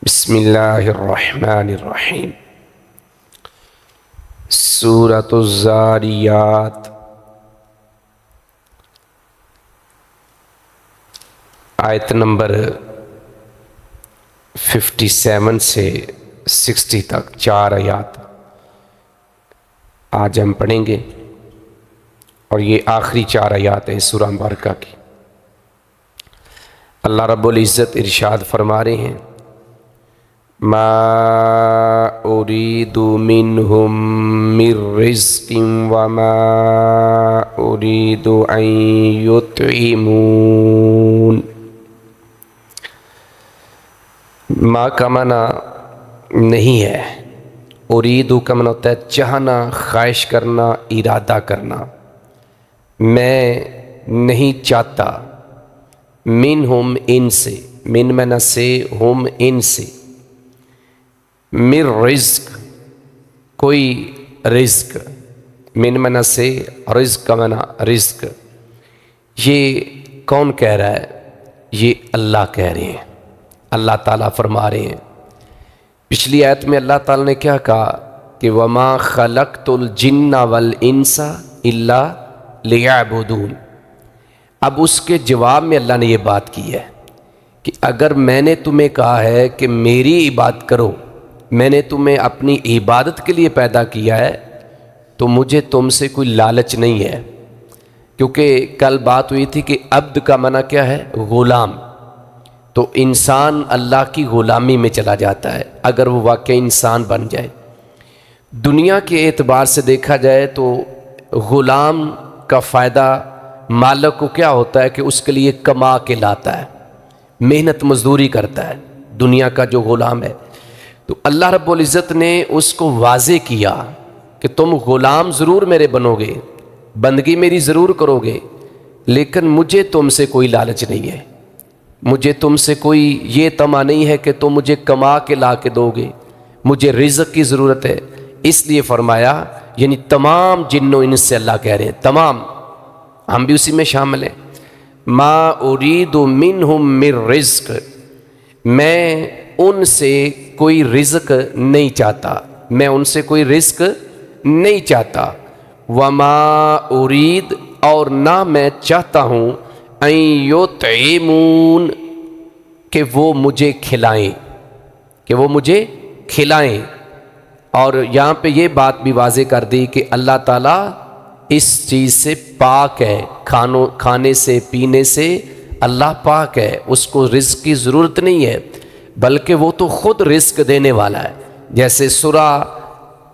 بسم اللہ الرحمن الرحیم۔ سورۃ الذاریات آیت نمبر 57 سے 60 تک 4 آیات آج ہم پڑھیں گے، اور یہ آخری 4 آیات ہیں سورہ مبارکہ کی۔ اللہ رب العزت ارشاد فرما رہے ہیں: ما اريد منهم من رزق وما اريد ان يطعمون۔ ما کا معنی نہیں ہے، اریدو کا معنی ہوتا ہے چاہنا، خواہش کرنا، ارادہ کرنا۔ میں نہیں چاہتا، منہم ان سے، من معنی سے، ہم ان سے، من رزق کوئی رزق، من معنی سے، رزق کا معنی رزق۔ یہ کون کہہ رہا ہے؟ یہ اللہ کہہ رہے ہیں، اللہ تعالیٰ فرما رہے ہیں۔ پچھلی آیت میں اللہ تعالیٰ نے کیا کہا کہ وَمَا خَلَقْتُ الْجِنَّ وَالْإِنسَ إِلَّا لِيَعْبُدُونَ۔ اب اس کے جواب میں اللہ نے یہ بات کی ہے کہ اگر میں نے تمہیں کہا ہے کہ میری عبادت کرو، میں نے تمہیں اپنی عبادت کے لیے پیدا کیا ہے، تو مجھے تم سے کوئی لالچ نہیں ہے۔ کیونکہ کل بات ہوئی تھی کہ عبد کا معنی کیا ہے؟ غلام۔ تو انسان اللہ کی غلامی میں چلا جاتا ہے اگر وہ واقعی انسان بن جائے۔ دنیا کے اعتبار سے دیکھا جائے تو غلام کا فائدہ مالک کو کیا ہوتا ہے کہ اس کے لیے کما کے لاتا ہے، محنت مزدوری کرتا ہے دنیا کا جو غلام ہے۔ تو اللہ رب العزت نے اس کو واضح کیا کہ تم غلام ضرور میرے بنو گے، بندگی میری ضرور کرو گے، لیکن مجھے تم سے کوئی لالچ نہیں ہے، مجھے تم سے کوئی یہ طمع نہیں ہے کہ تم مجھے کما کے لا کے دو گے، مجھے رزق کی ضرورت ہے۔ اس لیے فرمایا، یعنی تمام جنوں انس سے اللہ کہہ رہے ہیں، تمام، ہم بھی اسی میں شامل ہیں۔ ما ارید منہم من رزق، میں ان سے کوئی رزق نہیں چاہتا، میں ان سے کوئی رزق نہیں چاہتا۔ وما ارید، اور نہ میں چاہتا ہوں، ان یطعمون، کہ وہ مجھے کھلائیں، کہ وہ مجھے کھلائیں۔ اور یہاں پہ یہ بات بھی واضح کر دی کہ اللہ تعالیٰ اس چیز سے پاک ہے، کھانے سے پینے سے اللہ پاک ہے، اس کو رزق کی ضرورت نہیں ہے، بلکہ وہ تو خود رزق دینے والا ہے۔ جیسے سورہ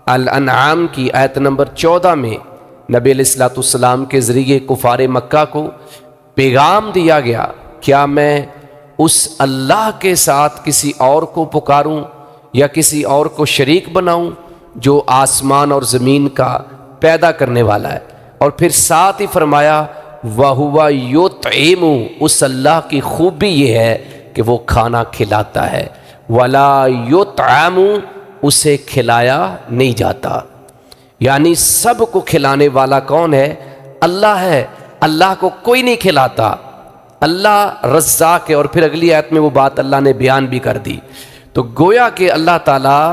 الانعام کی آیت نمبر 14 میں نبی علیہ السلام کے ذریعے کفار مکہ کو پیغام دیا گیا، کیا میں اس اللہ کے ساتھ کسی اور کو پکاروں یا کسی اور کو شریک بناؤں جو آسمان اور زمین کا پیدا کرنے والا ہے؟ اور پھر ساتھ ہی فرمایا وَهُوَ يُطْعِمُ، اس اللہ کی خوبی یہ ہے کہ وہ کھانا کھلاتا ہے، وَلَا يُطْعَمُ، اسے کھلایا نہیں جاتا۔ یعنی سب کو کھلانے والا کون ہے؟ اللہ ہے، اللہ کو کوئی نہیں کھلاتا، اللہ رزاق ہے۔ اور پھر اگلی آیت میں وہ بات اللہ نے بیان بھی کر دی۔ تو گویا کہ اللہ تعالیٰ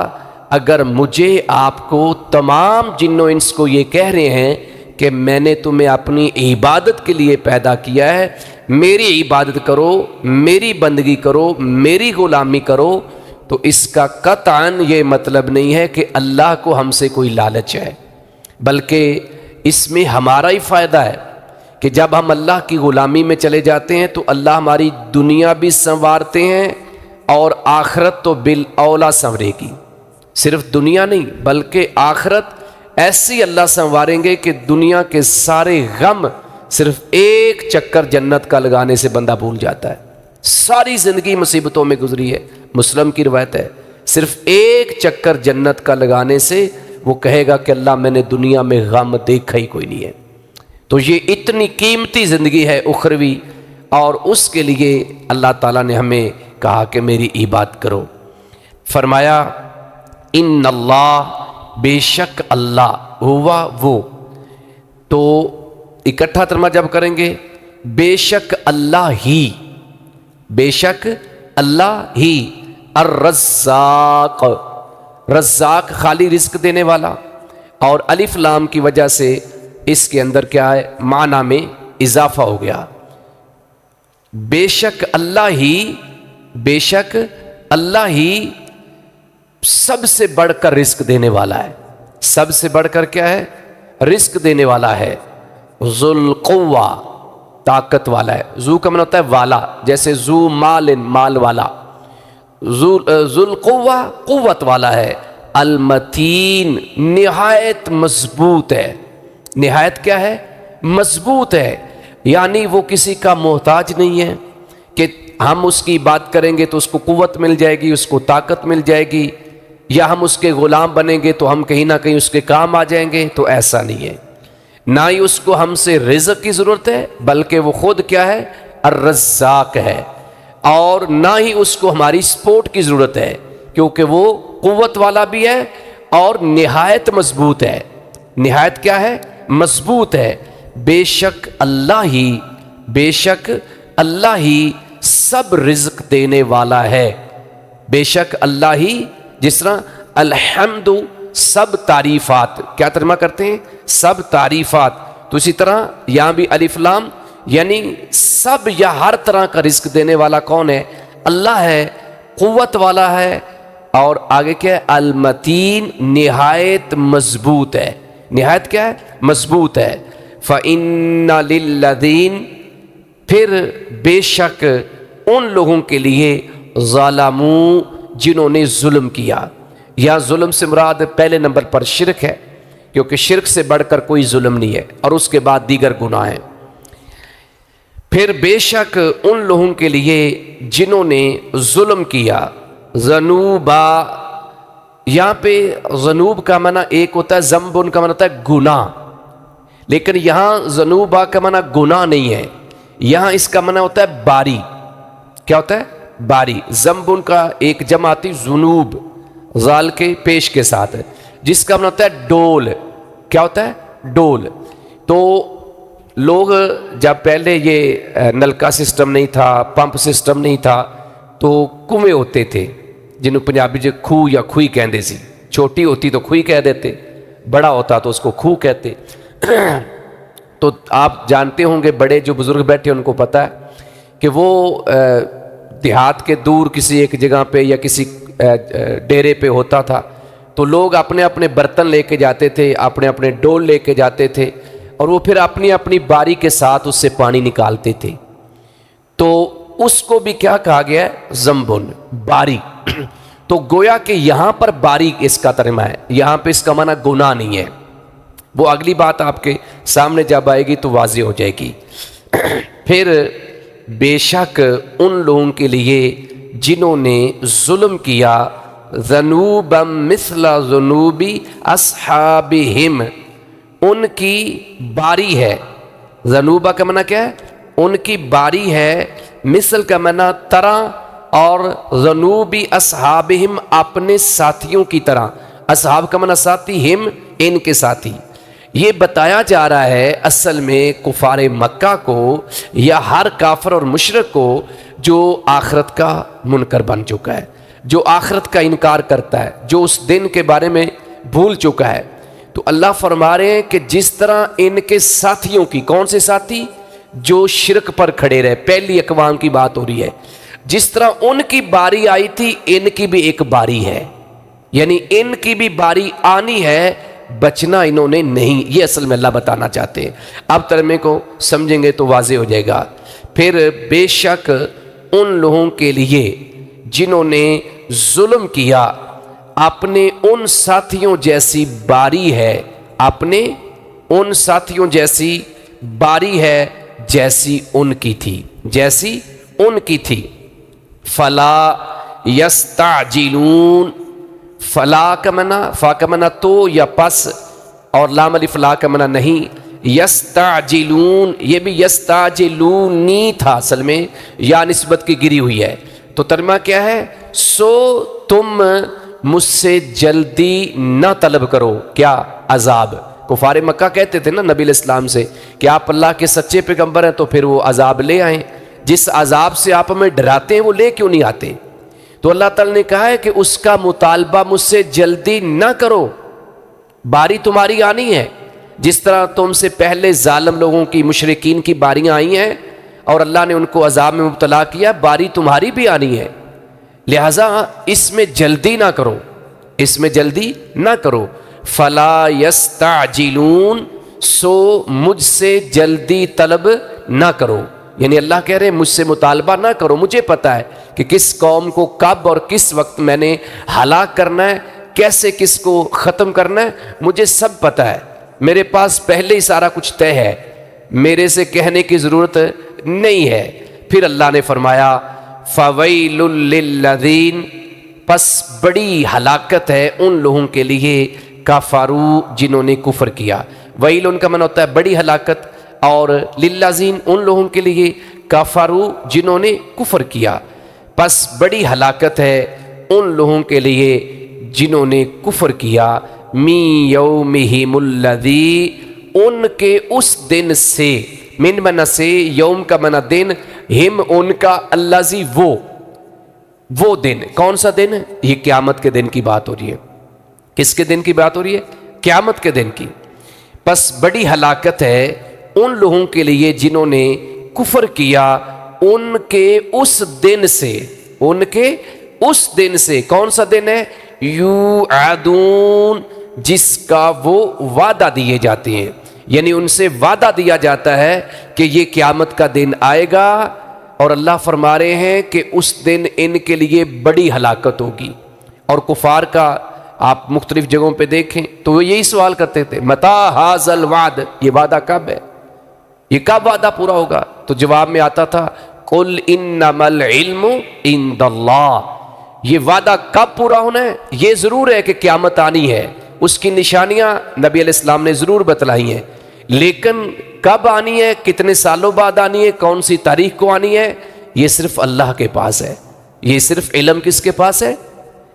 اگر مجھے آپ کو تمام جن و انس کو یہ کہہ رہے ہیں کہ میں نے تمہیں اپنی عبادت کے لیے پیدا کیا ہے، میری عبادت کرو، میری بندگی کرو، میری غلامی کرو، تو اس کا قطعاً یہ مطلب نہیں ہے کہ اللہ کو ہم سے کوئی لالچ ہے، بلکہ اس میں ہمارا ہی فائدہ ہے کہ جب ہم اللہ کی غلامی میں چلے جاتے ہیں تو اللہ ہماری دنیا بھی سنوارتے ہیں، اور آخرت تو بالاولیٰ سنورے گی۔ صرف دنیا نہیں بلکہ آخرت ایسی اللہ سنواریں گے کہ دنیا کے سارے غم صرف ایک چکر جنت کا لگانے سے بندہ بھول جاتا ہے۔ ساری زندگی مصیبتوں میں گزری ہے، مسلم کی روایت ہے، صرف ایک چکر جنت کا لگانے سے وہ کہے گا کہ اللہ میں نے دنیا میں غم دیکھا ہی کوئی نہیں ہے۔ تو یہ اتنی قیمتی زندگی ہے اخروی، اور اس کے لیے اللہ تعالیٰ نے ہمیں کہا کہ میری عبادت کرو۔ فرمایا ان اللہ، بے شک اللہ، ہوا وہ، تو اکٹھا ترجمہ جب کریں گے بے شک اللہ ہی، بے شک اللہ ہی، الرزاق، رزاق خالی رزق دینے والا، اور الف لام کی وجہ سے اس کے اندر کیا ہے، معنی میں اضافہ ہو گیا۔ بے شک اللہ ہی سب سے بڑھ کر رزق دینے والا ہے، سب سے بڑھ کر کیا ہے، رزق دینے والا ہے۔ ذو القوہ، طاقت والا ہے، ذو کا معنی ہوتا ہے والا، جیسے ذو مال، مال والا، ذو القوہ قوت والا ہے، المتین نہایت مضبوط ہے، نہایت کیا ہے، مضبوط ہے، یعنی وہ کسی کا محتاج نہیں ہے کہ ہم اس کی بات کریں گے تو اس کو قوت مل جائے گی، اس کو طاقت مل جائے گی، یا ہم اس کے غلام بنیں گے تو ہم کہیں نہ کہیں اس کے کام آ جائیں گے، تو ایسا نہیں ہے۔ نہ ہی اس کو ہم سے رزق کی ضرورت ہے، بلکہ وہ خود کیا ہے، الرزاق ہے، اور نہ ہی اس کو ہماری سپورٹ کی ضرورت ہے، کیونکہ وہ قوت والا بھی ہے اور نہایت مضبوط ہے۔ نہایت کیا ہے، مضبوط ہے۔ بے شک اللہ ہی سب رزق دینے والا ہے، بے شک اللہ ہی، جس طرح الحمد سب تعریفات، کیا ترجمہ کرتے ہیں، سب تعریفات، تو اسی طرح یہاں بھی الف لام، یعنی سب یا ہر طرح کا رزق دینے والا کون ہے، اللہ ہے، قوت والا ہے، اور آگے کیا ہے، المتین نہایت مضبوط ہے، نہایت کیا ہے، مضبوط ہے۔ فَإِنَّ لِلَّذِينَ، پھر بے شک ان لوگوں کے لیے، ظالموں جنہوں نے ظلم کیا، یا ظلم سے مراد پہلے نمبر پر شرک ہے، کیونکہ شرک سے بڑھ کر کوئی ظلم نہیں ہے، اور اس کے بعد دیگر گناہ ہیں۔ پھر بے شک ان لوگوں کے لیے جنہوں نے ظلم کیا، ذنوبا، یہاں پہ ذنوب کا معنی ایک ہوتا ہے، ذنب کا معنی ہوتا ہے گناہ، لیکن یہاں ذنوبا کا معنی گناہ نہیں ہے، یہاں اس کا معنی ہوتا ہے باری، کیا ہوتا ہے، باری۔ ذنب کا ایک جمع آتی ذنوب، ذال کے پیش کے ساتھ، جس کا معنی ہوتا ہے ڈول، کیا ہوتا ہے، ڈول۔ تو لوگ جب پہلے یہ نلکا سسٹم نہیں تھا، پمپ سسٹم نہیں تھا، تو کنویں ہوتے تھے، جنہوں پنجابی جو کھو یا کھوئی کہندے سی، چھوٹی ہوتی تو کھوئی کہہ دیتے، بڑا ہوتا تو اس کو کھو کہتے۔ تو آپ جانتے ہوں گے، بڑے جو بزرگ بیٹھے ان کو پتہ ہے کہ وہ دیہات کے دور کسی ایک جگہ پہ یا کسی ڈیرے پہ ہوتا تھا، تو لوگ اپنے اپنے برتن لے کے جاتے تھے، اپنے اپنے ڈول لے کے جاتے تھے، اور وہ پھر اپنی اپنی باری کے ساتھ اس سے پانی نکالتے تھے، تو اس کو بھی کیا کہا گیا ہے، ذنبن، باری۔ تو گویا کہ یہاں پر باری اس کا ترجمہ ہے، یہاں پہ اس کا معنی گناہ نہیں ہے، وہ اگلی بات آپ کے سامنے جب آئے گی تو واضح ہو جائے گی۔ پھر بے شک ان لوگوں کے لیے جنہوں نے ظلم کیا، ذنوبا مثل ذنوب اصحابہم، ان کی باری ہے، ذنوبا کا معنی کیا ہے، ان کی باری ہے، مثل کا معنی طرح، اور ذنوب اصحابہم اپنے ساتھیوں کی طرح، اصحاب کا معنی ساتھی، ہم ان کے ساتھی۔ یہ بتایا جا رہا ہے اصل میں کفار مکہ کو، یا ہر کافر اور مشرک کو جو آخرت کا منکر بن چکا ہے، جو آخرت کا انکار کرتا ہے، جو اس دن کے بارے میں بھول چکا ہے، تو اللہ فرما رہے ہیں کہ جس طرح ان کے ساتھیوں کی، کون سے ساتھی، جو شرک پر کھڑے رہے، پہلی اقوام کی بات ہو رہی ہے، جس طرح ان کی باری آئی تھی، ان کی بھی ایک باری ہے، یعنی ان کی بھی باری آنی ہے، بچنا انہوں نے نہیں، یہ اصل میں اللہ بتانا چاہتے ہیں۔ اب ترجمے کو سمجھیں گے تو واضح ہو جائے گا۔ پھر بے شک ان لوگوں کے لیے جنہوں نے ظلم کیا، اپنے ان ساتھیوں جیسی باری ہے، اپنے ان ساتھیوں جیسی باری ہے جیسی ان کی تھی، جیسی ان کی تھی۔ فلا یستعجلون، فلا کا معنی، فا کا معنی تو یا پس، اور لام الف لا کا معنی نہیں، یستعجلون، یہ بھی یستعجلونی تھا اصل میں، یا نسبت کی گری ہوئی ہے، تو ترجمہ کیا ہے، سو تم مجھ سے جلدی نہ طلب کرو، کیا، عذاب۔ کفار مکہ کہتے تھے نا نبی علیہ السلام سے کہ آپ اللہ کے سچے پیغمبر ہیں، تو پھر وہ عذاب لے آئیں، جس عذاب سے آپ ہمیں ڈراتے ہیں وہ لے کیوں نہیں آتے؟ تو اللہ تعالیٰ نے کہا ہے کہ اس کا مطالبہ مجھ سے جلدی نہ کرو، باری تمہاری آنی ہے، جس طرح تم سے پہلے ظالم لوگوں کی، مشرکین کی باریاں آئی ہیں اور اللہ نے ان کو عذاب میں مبتلا کیا، باری تمہاری بھی آنی ہے، لہذا اس میں جلدی نہ کرو، اس میں جلدی نہ کرو۔ فلا یستعجلون، سو مجھ سے جلدی طلب نہ کرو، یعنی اللہ کہہ رہے ہیں مجھ سے مطالبہ نہ کرو، مجھے پتہ ہے کہ کس قوم کو کب اور کس وقت میں نے ہلاک کرنا ہے، کیسے کس کو ختم کرنا ہے، مجھے سب پتہ ہے، میرے پاس پہلے ہی سارا کچھ طے ہے، میرے سے کہنے کی ضرورت نہیں ہے۔ پھر اللہ نے فرمایا فَوَيْلٌ لِّلَّذِينَ، پس بڑی ہلاکت ہے ان لوگوں کے لیے کفروا، جنہوں نے کفر کیا۔ ویل ان کا معنی ہوتا ہے بڑی ہلاکت، اور للذین ان لوگوں کے لیے کفروا جنہوں نے کفر کیا، پس بڑی ہلاکت ہے ان لوگوں کے لیے جنہوں نے کفر کیا، من یومہم الذی، ان کے اس دن سے، من معنی سے، یوم کا معنی دن، ہم ان کا، الذی وہ دن، کون سا دن ہے؟ یہ قیامت کے دن کی بات ہو رہی ہے۔ کس کے دن کی بات ہو رہی ہے؟ قیامت کے دن کی۔ پس بڑی ہلاکت ہے ان لوگوں کے لیے جنہوں نے کفر کیا، ان کے اس دن سے، ان کے اس دن سے، کون سا دن ہے؟ یوعدون، جس کا وہ وعدہ دیے جاتے ہیں، یعنی ان سے وعدہ دیا جاتا ہے کہ یہ قیامت کا دن آئے گا، اور اللہ فرما رہے ہیں کہ اس دن ان کے لیے بڑی ہلاکت ہوگی۔ اور کفار کا آپ مختلف جگہوں پہ دیکھیں تو وہ یہی سوال کرتے تھے، متی ھذا الوعد، یہ وعدہ کب ہے، یہ کب وعدہ پورا ہوگا؟ تو جواب میں آتا تھا قل انما العلم عند اللہ، یہ وعدہ کب پورا ہونا ہے؟ یہ ضرور ہے کہ قیامت آنی ہے، اس کی نشانیاں نبی علیہ السلام نے ضرور بتلائی ہیں، لیکن کب آنی ہے، کتنے سالوں بعد آنی ہے، کون سی تاریخ کو آنی ہے، یہ صرف اللہ کے پاس ہے۔ یہ صرف علم کس کے پاس ہے؟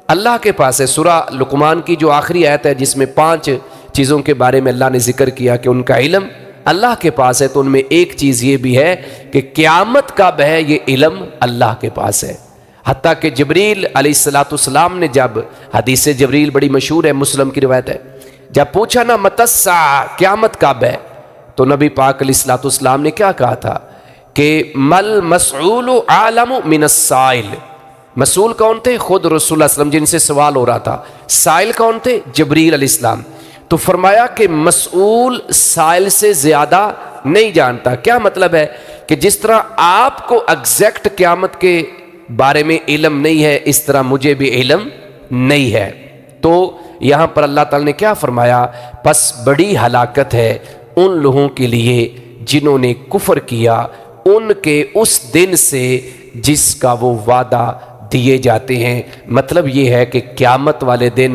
اللہ کے پاس ہے۔ سورہ لقمان کی جو آخری آیت ہے جس میں 5 چیزوں کے بارے میں اللہ نے ذکر کیا کہ ان کا علم اللہ کے پاس ہے، تو ان میں ایک چیز یہ بھی ہے کہ قیامت کب ہے، یہ علم اللہ کے پاس ہے۔ حتیٰ کہ جبریل علیہ السلام نے جب، حدیث جبریل بڑی مشہور ہے، مسلم کی روایت ہے، جب پوچھا نا متی الساعہ، قیامت کب ہے، تو نبی پاک علیہ السلام نے کیا کہا تھا کہ مل مسعول عالم من السائل، مسئول کون تھے؟ خود رسول اللہ صلی اللہ علیہ وسلم جن سے سوال ہو رہا تھا۔ سائل کون تھے؟ جبریل علیہ السلام۔ تو فرمایا کہ مسئول سائل سے زیادہ نہیں جانتا۔ کیا مطلب ہے؟ کہ جس طرح آپ کو ایگزیکٹ قیامت کے بارے میں علم نہیں ہے، اس طرح مجھے بھی علم نہیں ہے۔ تو یہاں پر اللہ تعالی نے کیا فرمایا؟ پس بڑی ہلاکت ہے ان لوگوں کے لیے جنہوں نے کفر کیا، ان کے اس دن سے جس کا وہ وعدہ دیے جاتے ہیں۔ مطلب یہ ہے کہ قیامت والے دن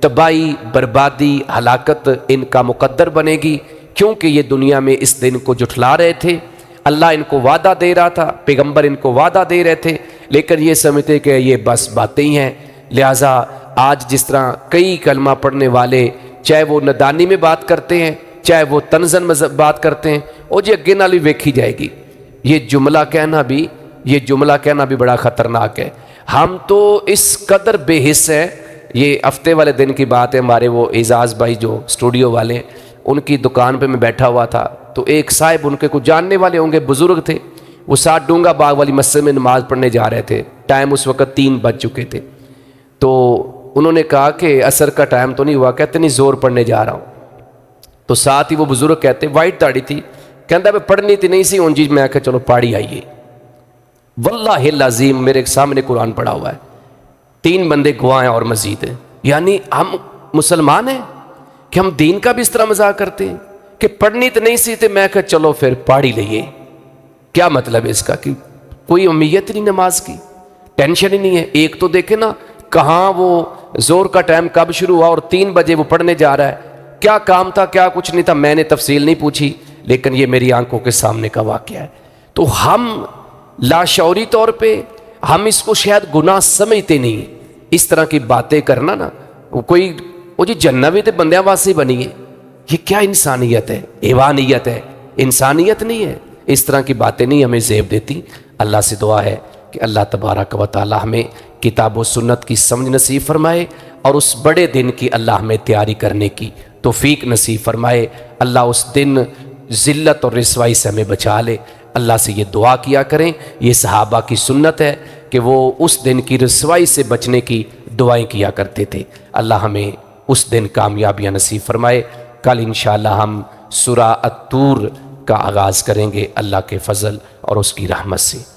تباہی، بربادی، ہلاکت ان کا مقدر بنے گی، کیونکہ یہ دنیا میں اس دن کو جھٹلا رہے تھے۔ اللہ ان کو وعدہ دے رہا تھا، پیغمبر ان کو وعدہ دے رہے تھے، لیکن یہ سمجھتے کہ یہ بس باتیں ہی ہیں۔ لہٰذا آج جس طرح کئی کلمہ پڑھنے والے، چاہے وہ ندانی میں بات کرتے ہیں، چاہے وہ طنزاً بات کرتے ہیں، اور یہ اگے نال بھی ویکھی جائے گی، یہ جملہ کہنا بھی بڑا خطرناک ہے۔ ہم تو اس قدر بے حس ہیں۔ یہ ہفتے والے دن کی بات ہے، ہمارے وہ اعزاز بھائی جو اسٹوڈیو والے، ان کی دکان پہ میں بیٹھا ہوا تھا، تو ایک صاحب، ان کے کچھ جاننے والے ہوں گے، بزرگ تھے، وہ 7 ڈونگا باغ والی مسجد میں نماز پڑھنے جا رہے تھے، ٹائم اس وقت 3 بج چکے تھے۔ تو انہوں نے کہا کہ عصر کا ٹائم تو نہیں ہوا، کہتے نہیں زور پڑھنے جا رہا ہوں۔ تو ساتھ ہی وہ بزرگ کہتے، وائٹ داڑھی تھی، کہتا میں پڑھنی تھی نہیں سی، جی میں کہا چلو پاڑی آئیے۔ واللہ العظیم میرے سامنے قرآن پڑھا ہوا ہے، 3 بندے گواہ ہیں اور مزید ہیں۔ یعنی ہم مسلمان ہیں کہ ہم دین کا بھی اس طرح مذاق کرتے ہیں کہ پڑھنی تو نہیں سی تھے، میں کہا چلو پھر پاڑی لئیے۔ کیا مطلب ہے اس کا؟ کہ کوئی اہمیت نہیں نماز کی، ٹینشن ہی نہیں ہے۔ ایک تو دیکھیں نا کہاں وہ زور کا ٹائم کب شروع ہوا اور 3 بجے وہ پڑھنے جا رہا ہے، کیا کام تھا کیا کچھ نہیں تھا، میں نے تفصیل نہیں پوچھی، لیکن یہ میری آنکھوں کے سامنے کا واقعہ ہے۔ تو ہم لاشعوری طور پہ ہم اس کو شاید گناہ سمجھتے نہیں، اس طرح کی باتیں کرنا نا، وہ جی جنت بھی تے بندیاں واسطے بنی ہے، یہ کیا انسانیت ہے؟ ایوانیت ہے، انسانیت نہیں ہے۔ اس طرح کی باتیں نہیں ہمیں زیب دیتی۔ اللہ سے دعا ہے کہ اللہ تبارک و تعالی ہمیں کتاب و سنت کی سمجھ نصیب فرمائے اور اس بڑے دن کی اللہ ہمیں تیاری کرنے کی توفیق نصیب فرمائے۔ اللہ اس دن ذلت اور رسوائی سے ہمیں بچا لے۔ اللہ سے یہ دعا کیا کریں، یہ صحابہ کی سنت ہے کہ وہ اس دن کی رسوائی سے بچنے کی دعائیں کیا کرتے تھے۔ اللہ ہمیں اس دن کامیابیاں نصیب فرمائے۔ کل انشاءاللہ ہم سورہ الطور کا آغاز کریں گے اللہ کے فضل اور اس کی رحمت سے۔